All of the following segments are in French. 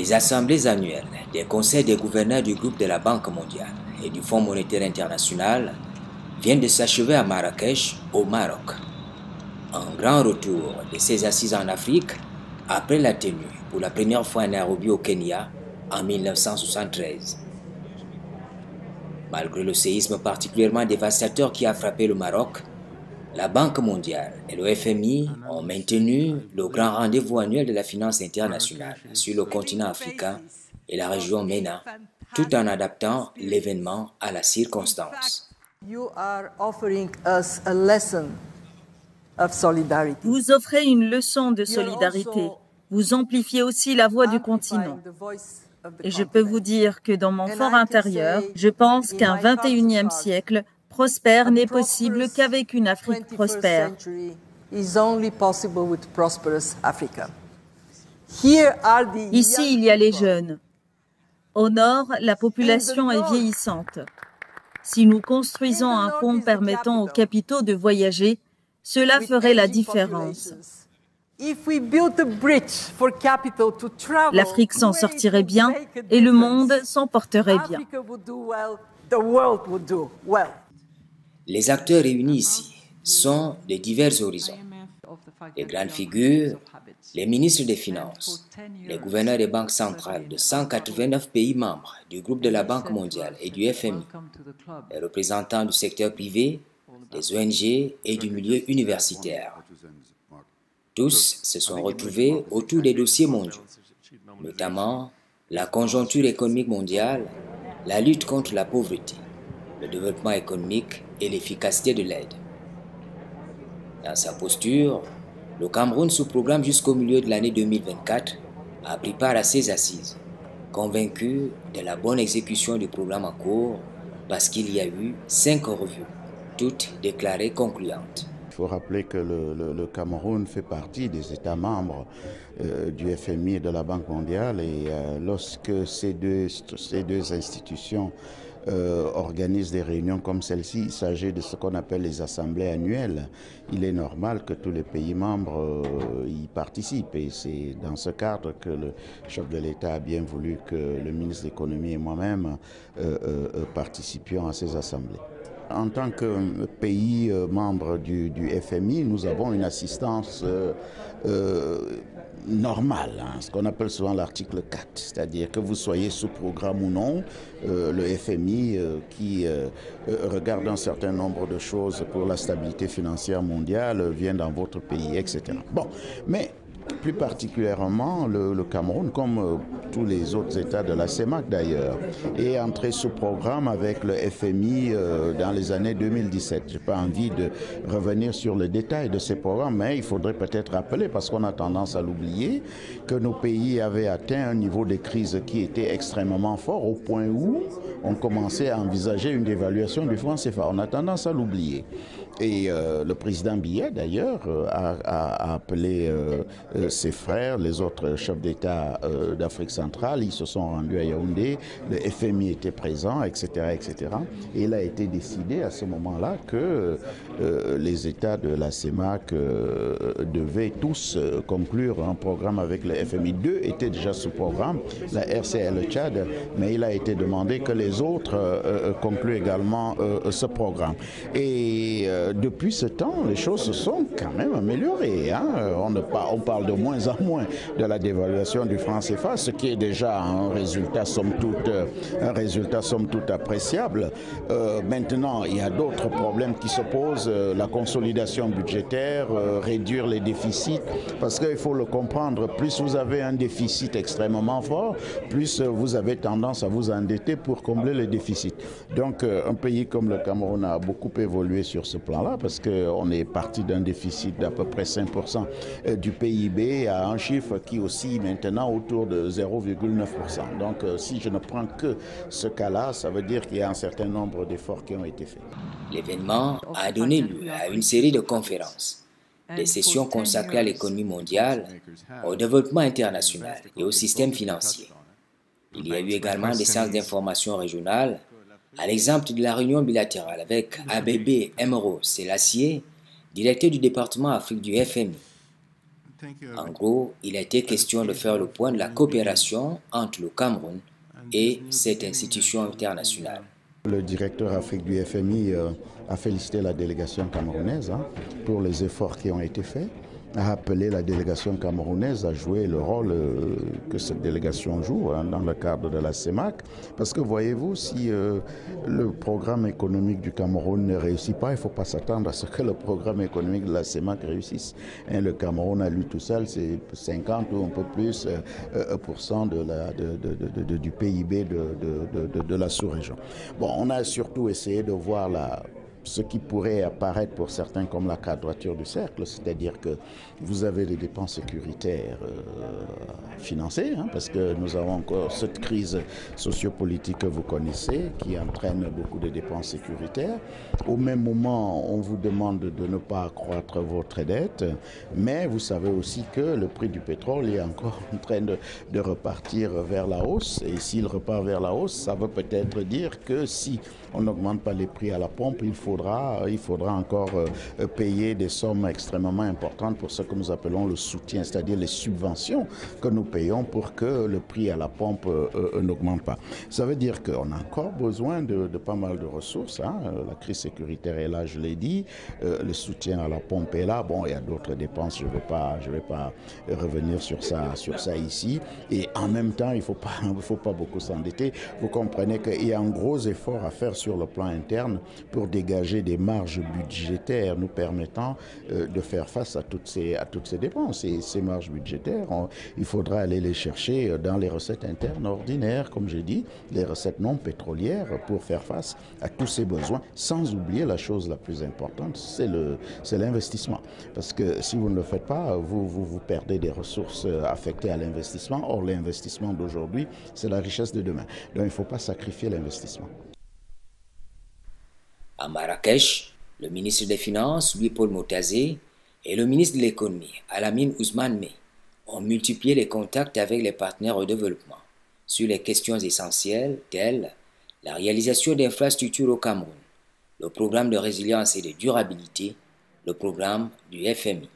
Les assemblées annuelles des conseils des gouverneurs du groupe de la Banque mondiale et du Fonds monétaire international viennent de s'achever à Marrakech, au Maroc. Un grand retour de ces assises en Afrique après la tenue pour la première fois à Nairobi au Kenya en 1973. Malgré le séisme particulièrement dévastateur qui a frappé le Maroc, la Banque mondiale et le FMI ont maintenu le grand rendez-vous annuel de la finance internationale sur le continent africain et la région MENA, tout en adaptant l'événement à la circonstance. Vous offrez une leçon de solidarité. Vous amplifiez aussi la voix du continent. Et je peux vous dire que dans mon fort intérieur, je pense qu'un 21e siècle prospère n'est possible qu'avec une Afrique prospère. Ici, il y a les jeunes. Au nord, la population est vieillissante. Si nous construisons un pont permettant aux capitaux de voyager, cela ferait la différence. L'Afrique s'en sortirait bien et le monde s'en porterait bien. Les acteurs réunis ici sont de divers horizons. Les grandes figures, les ministres des Finances, les gouverneurs des banques centrales de 189 pays membres du groupe de la Banque mondiale et du FMI, les représentants du secteur privé, des ONG et du milieu universitaire. Tous se sont retrouvés autour des dossiers mondiaux, notamment la conjoncture économique mondiale, la lutte contre la pauvreté, le développement économique et l'efficacité de l'aide. Dans sa posture, le Cameroun, sous programme jusqu'au milieu de l'année 2024, a pris part à ces assises, convaincu de la bonne exécution du programme en cours parce qu'il y a eu 5 revues, toutes déclarées concluantes. Il faut rappeler que le Cameroun fait partie des États membres du FMI et de la Banque mondiale et lorsque ces deux institutions organisent des réunions comme celle-ci, il s'agit de ce qu'on appelle les assemblées annuelles. Il est normal que tous les pays membres y participent et c'est dans ce cadre que le chef de l'État a bien voulu que le ministre de l'économie et moi-même participions à ces assemblées. En tant que pays membre du FMI, nous avons une assistance normale, ce qu'on appelle souvent l'article 4, c'est-à-dire que vous soyez sous programme ou non, le FMI qui regarde un certain nombre de choses pour la stabilité financière mondiale vient dans votre pays, etc. Bon, mais plus particulièrement, le Cameroun, comme tous les autres États de la CEMAC d'ailleurs, est entré sous programme avec le FMI dans les années 2017. Je n'ai pas envie de revenir sur le détail de ces programmes, mais il faudrait peut-être rappeler, parce qu'on a tendance à l'oublier, que nos pays avaient atteint un niveau de crise qui était extrêmement fort, au point où on commençait à envisager une dévaluation du franc CFA. On a tendance à l'oublier. Et le président Biya, d'ailleurs, a appelé ses frères, les autres chefs d'État d'Afrique centrale. Ils se sont rendus à Yaoundé, le FMI était présent, etc., etc. Et il a été décidé à ce moment-là que les États de la CEMAC devaient tous conclure un programme avec le FMI. 2 étaient déjà sous programme, la RC et le Tchad, mais il a été demandé que les autres concluent également ce programme. Et depuis ce temps, les choses se sont quand même améliorées. Hein. On parle de moins en moins de la dévaluation du franc CFA, ce qui est déjà un résultat somme toute appréciable. Maintenant, il y a d'autres problèmes qui se posent, la consolidation budgétaire, réduire les déficits, parce qu'il faut le comprendre, plus vous avez un déficit extrêmement fort, plus vous avez tendance à vous endetter pour combler les déficits. Donc, un pays comme le Cameroun a beaucoup évolué sur ce plan-là, parce qu'on est parti d'un déficit d'à peu près 5% du PIB à un chiffre qui oscille maintenant autour de 0,9%. Donc si je ne prends que ce cas-là, ça veut dire qu'il y a un certain nombre d'efforts qui ont été faits. L'événement a donné lieu à une série de conférences, des sessions consacrées à l'économie mondiale, au développement international et au système financier. Il y a eu également des séances d'information régionales, à l'exemple de la réunion bilatérale avec Abebe Emero Selassie, directeur du département Afrique du FMI. En gros, il a été question de faire le point de la coopération entre le Cameroun et cette institution internationale. Le directeur Afrique du FMI a félicité la délégation camerounaise pour les efforts qui ont été faits, a appelé la délégation camerounaise à jouer le rôle que cette délégation joue dans le cadre de la CEMAC. Parce que voyez-vous, si le programme économique du Cameroun ne réussit pas, il ne faut pas s'attendre à ce que le programme économique de la CEMAC réussisse. Le Cameroun à lui tout seul, c'est 50 ou un peu plus % du PIB de la sous-région. Bon, on a surtout essayé de voir ce qui pourrait apparaître pour certains comme la quadrature du cercle, c'est-à-dire que vous avez des dépenses sécuritaires financées, parce que nous avons encore cette crise sociopolitique que vous connaissez qui entraîne beaucoup de dépenses sécuritaires. Au même moment, on vous demande de ne pas accroître votre dette, mais vous savez aussi que le prix du pétrole est encore en train de repartir vers la hausse, et s'il repart vers la hausse, ça veut peut-être dire que si on n'augmente pas les prix à la pompe, il faudra encore payer des sommes extrêmement importantes pour ce que nous appelons le soutien, c'est-à-dire les subventions que nous payons pour que le prix à la pompe n'augmente pas. Ça veut dire qu'on a encore besoin de pas mal de ressources. La crise sécuritaire est là, je l'ai dit. Le soutien à la pompe est là. Bon, il y a d'autres dépenses, je vais pas revenir sur ça ici. Et en même temps, il faut pas beaucoup s'endetter. Vous comprenez qu'il y a un gros effort à faire sur le plan interne pour dégager des marges budgétaires nous permettant de faire face à toutes ces dépenses. Et ces marges budgétaires, il faudra aller les chercher dans les recettes internes ordinaires, comme j'ai dit, les recettes non pétrolières pour faire face à tous ces besoins, sans oublier la chose la plus importante, c'est l'investissement. Parce que si vous ne le faites pas, vous perdez des ressources affectées à l'investissement. Or, l'investissement d'aujourd'hui, c'est la richesse de demain. Donc, il ne faut pas sacrifier l'investissement. À Marrakech, le ministre des Finances, Louis-Paul Motazé, et le ministre de l'Économie, Alamine Ousmane Mey, ont multiplié les contacts avec les partenaires au développement sur les questions essentielles telles la réalisation d'infrastructures au Cameroun, le programme de résilience et de durabilité, le programme du FMI.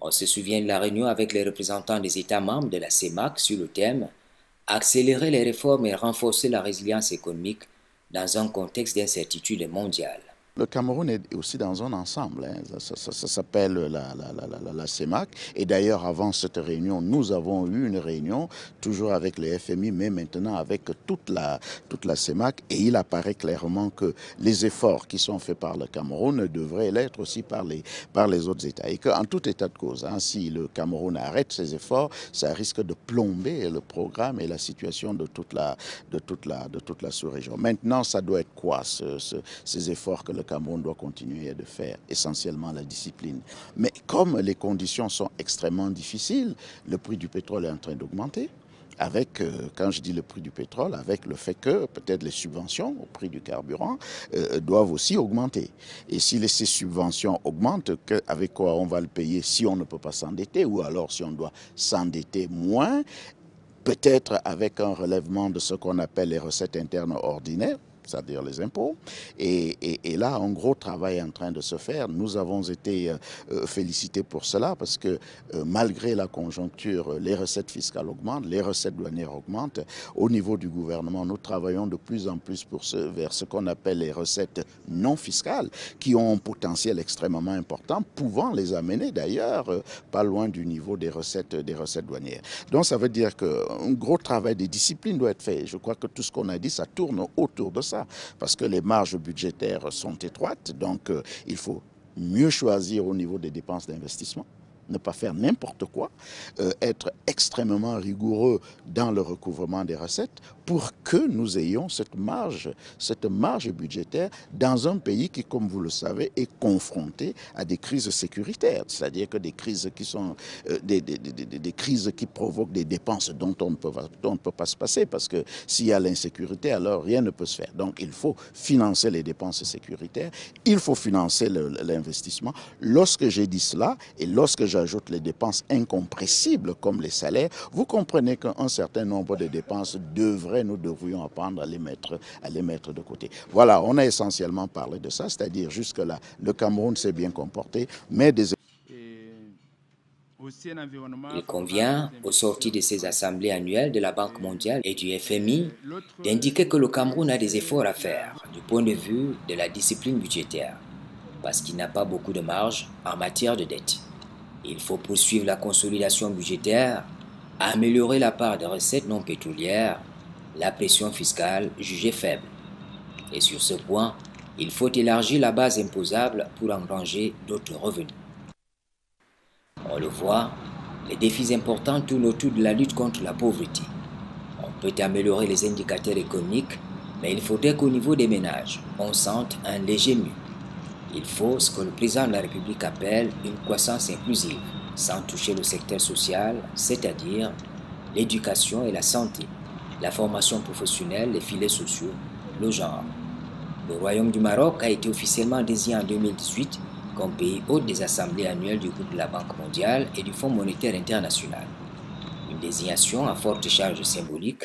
On se souvient de la réunion avec les représentants des États membres de la CEMAC sur le thème « Accélérer les réformes et renforcer la résilience économique dans un contexte d'incertitude mondiale ». Le Cameroun est aussi dans un ensemble. Ça s'appelle la CEMAC. Et d'ailleurs, avant cette réunion, nous avons eu une réunion, toujours avec le FMI, mais maintenant avec toute la CEMAC. Et il apparaît clairement que les efforts qui sont faits par le Cameroun devraient l'être aussi par les autres États. Et qu'en tout état de cause, si le Cameroun arrête ses efforts, ça risque de plomber le programme et la situation de toute la sous-région. Maintenant, ça doit être quoi, ces efforts que le Cameroun doit continuer de faire, essentiellement la discipline. Mais comme les conditions sont extrêmement difficiles, le prix du pétrole est en train d'augmenter. Avec, quand je dis le prix du pétrole, avec le fait que peut-être les subventions au prix du carburant doivent aussi augmenter. Et si ces subventions augmentent, avec quoi on va le payer si on ne peut pas s'endetter, ou alors si on doit s'endetter moins, peut-être avec un relèvement de ce qu'on appelle les recettes internes ordinaires, c'est-à-dire les impôts. Et là, un gros travail est en train de se faire. Nous avons été félicités pour cela parce que malgré la conjoncture, les recettes fiscales augmentent, les recettes douanières augmentent. Au niveau du gouvernement, nous travaillons de plus en plus vers ce qu'on appelle les recettes non fiscales qui ont un potentiel extrêmement important, pouvant les amener d'ailleurs pas loin du niveau des recettes douanières. Donc ça veut dire qu'un gros travail de discipline doit être fait. Je crois que tout ce qu'on a dit, ça tourne autour de ça. Parce que les marges budgétaires sont étroites, donc il faut mieux choisir au niveau des dépenses d'investissement, ne pas faire n'importe quoi, être extrêmement rigoureux dans le recouvrement des recettes pour que nous ayons cette marge budgétaire dans un pays qui, comme vous le savez, est confronté à des crises sécuritaires, c'est-à-dire que des crises qui sont des crises qui provoquent des dépenses dont on ne peut pas se passer, parce que s'il y a l'insécurité, alors rien ne peut se faire. Donc il faut financer les dépenses sécuritaires, il faut financer l'investissement. Lorsque j'ai dit cela, et lorsque j'ajoute les dépenses incompressibles comme les salaires, vous comprenez qu'un certain nombre de dépenses nous devrions apprendre à les mettre de côté. Voilà, on a essentiellement parlé de ça, c'est-à-dire jusque-là, le Cameroun s'est bien comporté, mais des... Il convient, au sortir de ces assemblées annuelles de la Banque mondiale et du FMI, d'indiquer que le Cameroun a des efforts à faire du point de vue de la discipline budgétaire, parce qu'il n'a pas beaucoup de marge en matière de dette. Il faut poursuivre la consolidation budgétaire, améliorer la part des recettes non pétrolières, la pression fiscale jugée faible. Et sur ce point, il faut élargir la base imposable pour engranger d'autres revenus. On le voit, les défis importants tournent autour de la lutte contre la pauvreté. On peut améliorer les indicateurs économiques, mais il faudrait qu'au niveau des ménages, on sente un léger mieux. Il faut ce que le président de la République appelle une croissance inclusive, sans toucher le secteur social, c'est-à-dire l'éducation et la santé, la formation professionnelle, les filets sociaux, le genre. Le Royaume du Maroc a été officiellement désigné en 2018 comme pays hôte des assemblées annuelles du groupe de la Banque mondiale et du Fonds monétaire international. Une désignation à forte charge symbolique,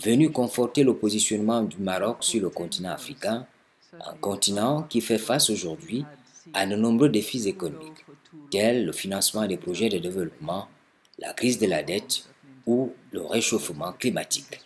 venue conforter le positionnement du Maroc sur le continent africain, un continent qui fait face aujourd'hui à de nombreux défis économiques, tels le financement des projets de développement, la crise de la dette ou le réchauffement climatique.